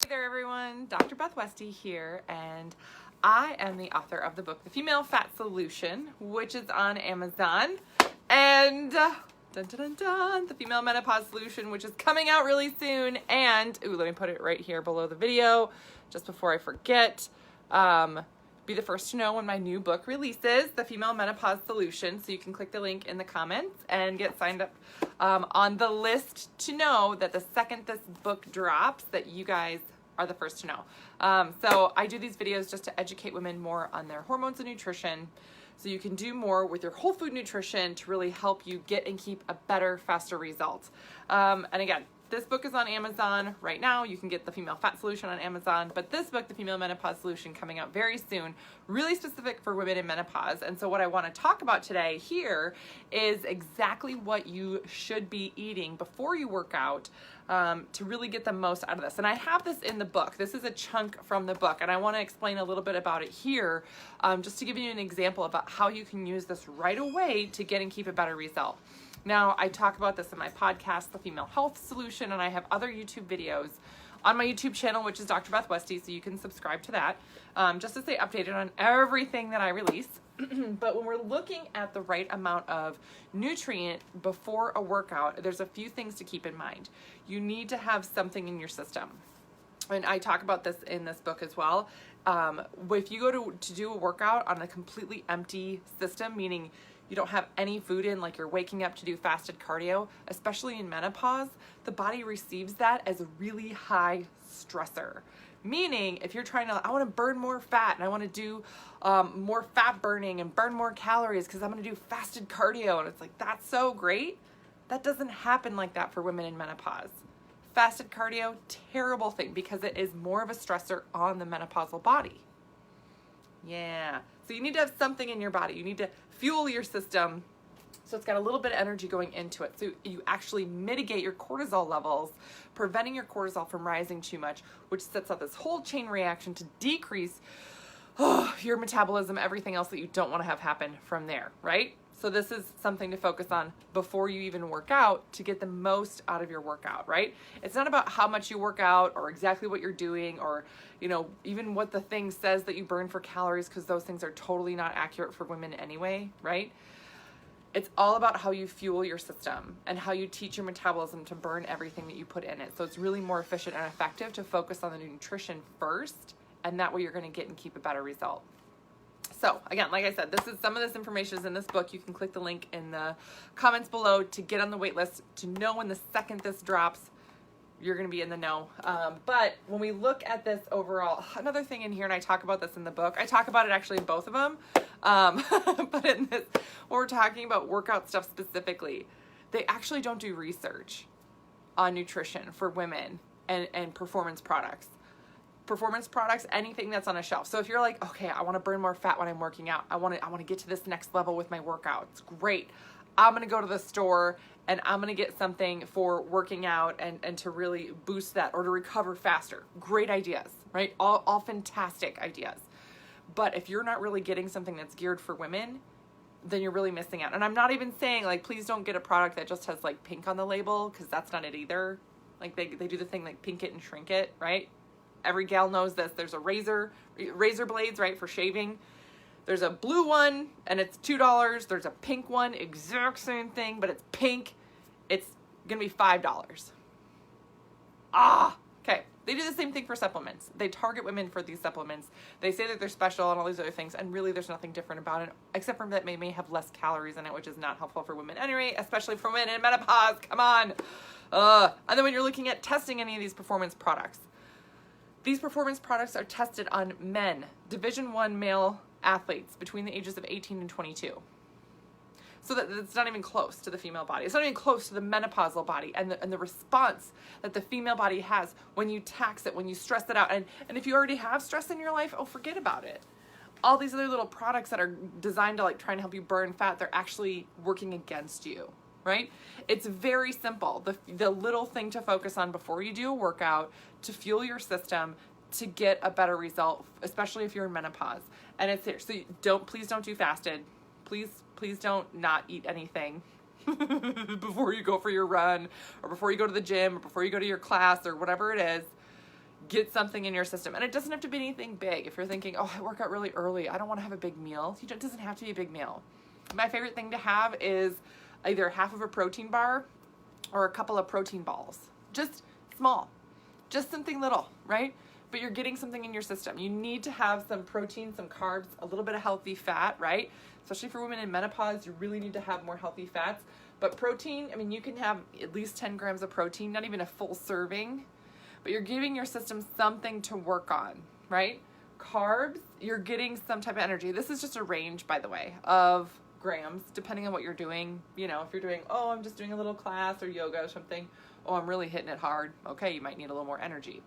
Hey there everyone, Dr. Beth Westy here, and I am the author of the book, The Female Fat Solution, which is on Amazon, and dun, dun, dun, dun, The Female Menopause Solution, which is coming out really soon, and, let me put it right here below the video, just before I forget, be the first to know when my new book releases, The Female Menopause Solution, so you can click the link in the comments and get signed up on the list to know that the second this book drops, that you guys are the first to know. So I do these videos just to educate women more on their hormones and nutrition, so you can do more with your whole food nutrition to really help you get and keep a better, faster result. And again, this book is on Amazon right now. You can get The Female Fat Solution on Amazon, but this book, The Female Menopause Solution, coming out very soon, really specific for women in menopause. And so what I want to talk about today here is exactly what you should be eating before you work out to really get the most out of this. And I have this in the book. This is a chunk from the book, and I want to explain a little bit about it here, just to give you an example about how you can use this right away to get and keep a better result. Now, I talk about this in my podcast, The Female Health Solution, and I have other YouTube videos on my YouTube channel, which is Dr. Beth Westy, so you can subscribe to that, just to stay updated on everything that I release. But when we're looking at the right amount of nutrient before a workout, there's a few things to keep in mind. You need to have something in your system. And I talk about this in this book as well. If you go to do a workout on a completely empty system, meaning you don't have any food in, like you're waking up to do fasted cardio, especially in menopause, the body receives that as a really high stressor. Meaning, if you're trying to, I want to burn more fat and I want to do more fat burning and burn more calories because I'm going to do fasted cardio, and it's like, that's so great. That doesn't happen like that for women in menopause. Fasted cardio, terrible thing, because it is more of a stressor on the menopausal body. Yeah. So you need to have something in your body. You need to fuel your system so it's got a little bit of energy going into it. So you actually mitigate your cortisol levels, preventing your cortisol from rising too much, which sets up this whole chain reaction to decrease your metabolism, everything else that you don't want to have happen from there, right? So this is something to focus on before you even work out to get the most out of your workout, right? It's not about how much you work out or exactly what you're doing or, even what the thing says that you burn for calories, because those things are totally not accurate for women anyway, right? It's all about how you fuel your system and how you teach your metabolism to burn everything that you put in it. So it's really more efficient and effective to focus on the nutrition first, and that way you're going to get and keep a better result. So again, like I said, some of this information is in this book. You can click the link in the comments below to get on the wait list to know when the second this drops, you're going to be in the know. But when we look at this overall, another thing in here, and I talk about this in the book, I talk about it actually in both of them, but in this, when we're talking about workout stuff specifically, they actually don't do research on nutrition for women and performance products. Performance products, anything that's on a shelf. So if you're like, okay, I want to burn more fat when I'm working out, I want to get to this next level with my workouts, great. I'm going to go to the store and I'm going to get something for working out and to really boost that or to recover faster. Great ideas, right? All fantastic ideas. But if you're not really getting something that's geared for women, then you're really missing out. And I'm not even saying, like, please don't get a product that just has like pink on the label, because that's not it either. Like they do the thing like pink it and shrink it, right? Every gal knows this. There's a razor blades, right, for shaving. There's a blue one and it's $2. There's a pink one, exact same thing, but it's pink. It's gonna be $5. Okay. They do the same thing for supplements. They target women for these supplements. They say that they're special and all these other things, and really there's nothing different about it, except for that may have less calories in it, which is not helpful for women anyway, especially for women in menopause. Come on. And then when you're looking at testing any of these performance products, these performance products are tested on men, Division I male athletes between the ages of 18 and 22. So that it's not even close to the female body. It's not even close to the menopausal body and the response that the female body has when you tax it, when you stress it out. And if you already have stress in your life, forget about it. All these other little products that are designed to like try and help you burn fat, they're actually working against you, right? It's very simple. The little thing to focus on before you do a workout to fuel your system to get a better result, especially if you're in menopause. And it's here. So please don't do fasted. Please don't not eat anything before you go for your run or before you go to the gym or before you go to your class or whatever it is. get something in your system. And it doesn't have to be anything big. If you're thinking, oh, I work out really early, I don't want to have a big meal. It doesn't have to be a big meal. My favorite thing to have is either half of a protein bar or a couple of protein balls. Just small, just something little, right? But you're getting something in your system. You need to have some protein, some carbs, a little bit of healthy fat, right? Especially for women in menopause, you really need to have more healthy fats. But protein, I mean, you can have at least 10 grams of protein, not even a full serving, but you're giving your system something to work on, right? Carbs, you're getting some type of energy. This is just a range, by the way, of grams, depending on what you're doing. You know, if you're doing, oh, I'm just doing a little class or yoga or something, oh, I'm really hitting it hard. Okay, you might need a little more energy.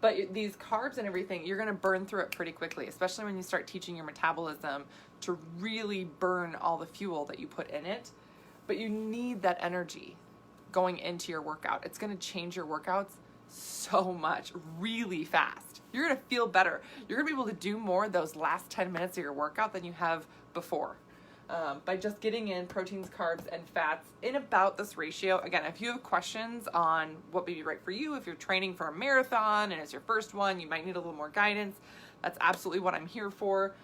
But these carbs and everything, you're going to burn through it pretty quickly, especially when you start teaching your metabolism to really burn all the fuel that you put in it. But you need that energy going into your workout. It's going to change your workouts so much, really fast. You're going to feel better. You're going to be able to do more those last 10 minutes of your workout than you have before. By just getting in proteins, carbs, and fats in about this ratio. Again, if you have questions on what may be right for you, if you're training for a marathon and it's your first one, you might need a little more guidance. That's absolutely what I'm here for.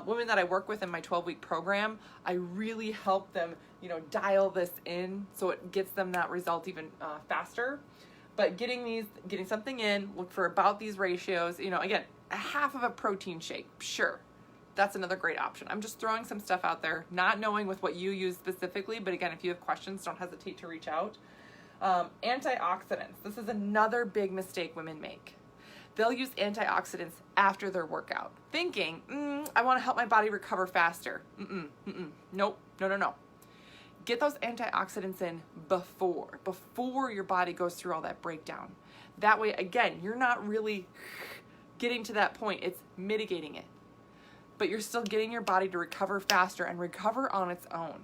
Women that I work with in my 12-week program, I really help them, dial this in so it gets them that result even faster. But getting something in, look for about these ratios. Again, a half of a protein shake, sure. That's another great option. I'm just throwing some stuff out there, not knowing with what you use specifically, but again, if you have questions, don't hesitate to reach out. Antioxidants. This is another big mistake women make. They'll use antioxidants after their workout, thinking, I want to help my body recover faster. Nope, no. Get those antioxidants in before your body goes through all that breakdown. That way, again, you're not really getting to that point. It's mitigating it. But you're still getting your body to recover faster and recover on its own.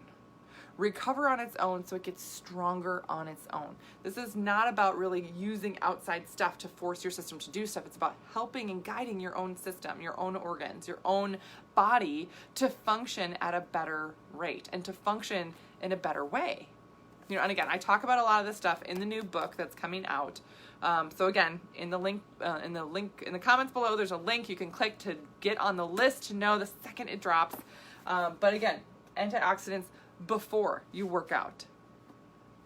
Recover on its own so it gets stronger on its own. This is not about really using outside stuff to force your system to do stuff. It's about helping and guiding your own system, your own organs, your own body to function at a better rate and to function in a better way. And again, I talk about a lot of this stuff in the new book that's coming out. So again, in the comments below, there's a link you can click to get on the list to know the second it drops. But again, antioxidants before you work out.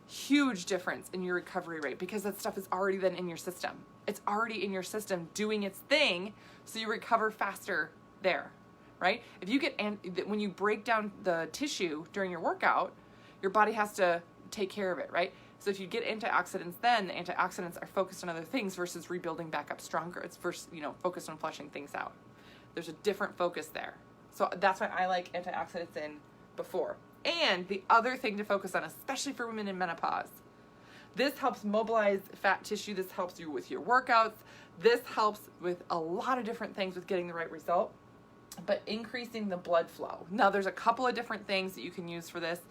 Huge difference in your recovery rate because that stuff is already then in your system. It's already in your system doing its thing, so you recover faster there, right? When you break down the tissue during your workout, your body has to take care of it, right? So if you get antioxidants, then the antioxidants are focused on other things versus rebuilding back up stronger. It's first, focused on flushing things out. There's a different focus there. So that's why I like antioxidants in before. And the other thing to focus on, especially for women in menopause, this helps mobilize fat tissue. This helps you with your workouts. This helps with a lot of different things with getting the right result, but increasing the blood flow. Now, there's a couple of different things that you can use for this.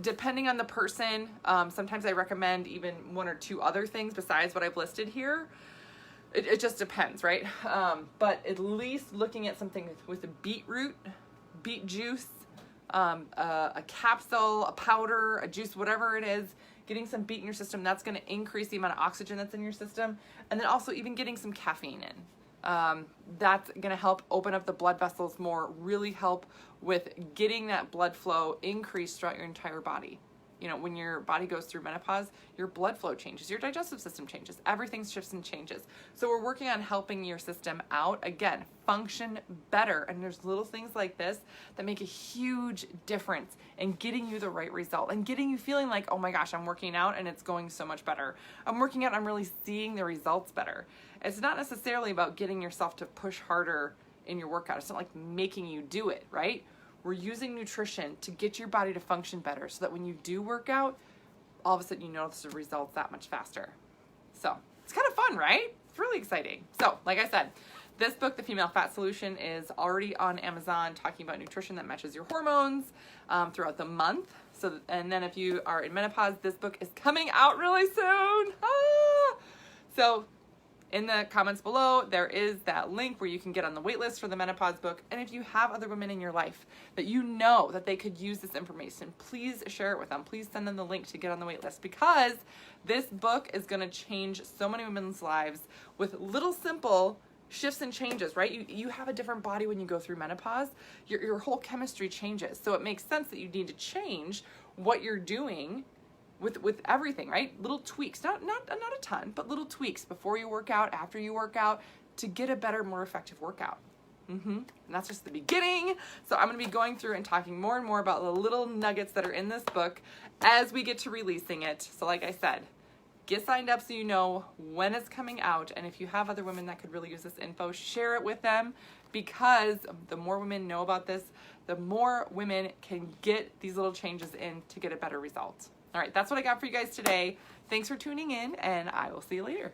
Depending on the person, sometimes I recommend even one or two other things besides what I've listed here. It just depends, right? But at least looking at something with a beetroot, beet juice, a capsule, a powder, a juice, whatever it is, getting some beet in your system, that's going to increase the amount of oxygen that's in your system. And then also even getting some caffeine in. That's going to help open up the blood vessels more, really help with getting that blood flow increased throughout your entire body. When your body goes through menopause, your blood flow changes, your digestive system changes, everything shifts and changes. So we're working on helping your system out, again, function better. And there's little things like this that make a huge difference in getting you the right result and getting you feeling like, oh my gosh, I'm working out and it's going so much better. I'm working out, I'm really seeing the results better. It's not necessarily about getting yourself to push harder in your workout. It's not like making you do it, right? We're using nutrition to get your body to function better so that when you do work out, all of a sudden you notice the results that much faster. So it's kind of fun, right? It's really exciting. So like I said, this book, The Female Fat Solution, is already on Amazon, talking about nutrition that matches your hormones throughout the month. And then if you are in menopause, this book is coming out really soon. So In the comments below, there is that link where you can get on the wait list for the Menopause Book. And if you have other women in your life that you know that they could use this information, please share it with them. Please send them the link to get on the wait list, because this book is going to change so many women's lives with little simple shifts and changes, right? You have a different body when you go through menopause. Your whole chemistry changes. So it makes sense that you need to change what you're doing with everything, right? Little tweaks, not a ton, but little tweaks before you work out, after you work out, to get a better, more effective workout. And that's just the beginning. So I'm going to be going through and talking more and more about the little nuggets that are in this book as we get to releasing it. So like I said, get signed up so you know when it's coming out. And if you have other women that could really use this info, share it with them, because the more women know about this, the more women can get these little changes in to get a better result. All right, that's what I got for you guys today. Thanks for tuning in, and I will see you later.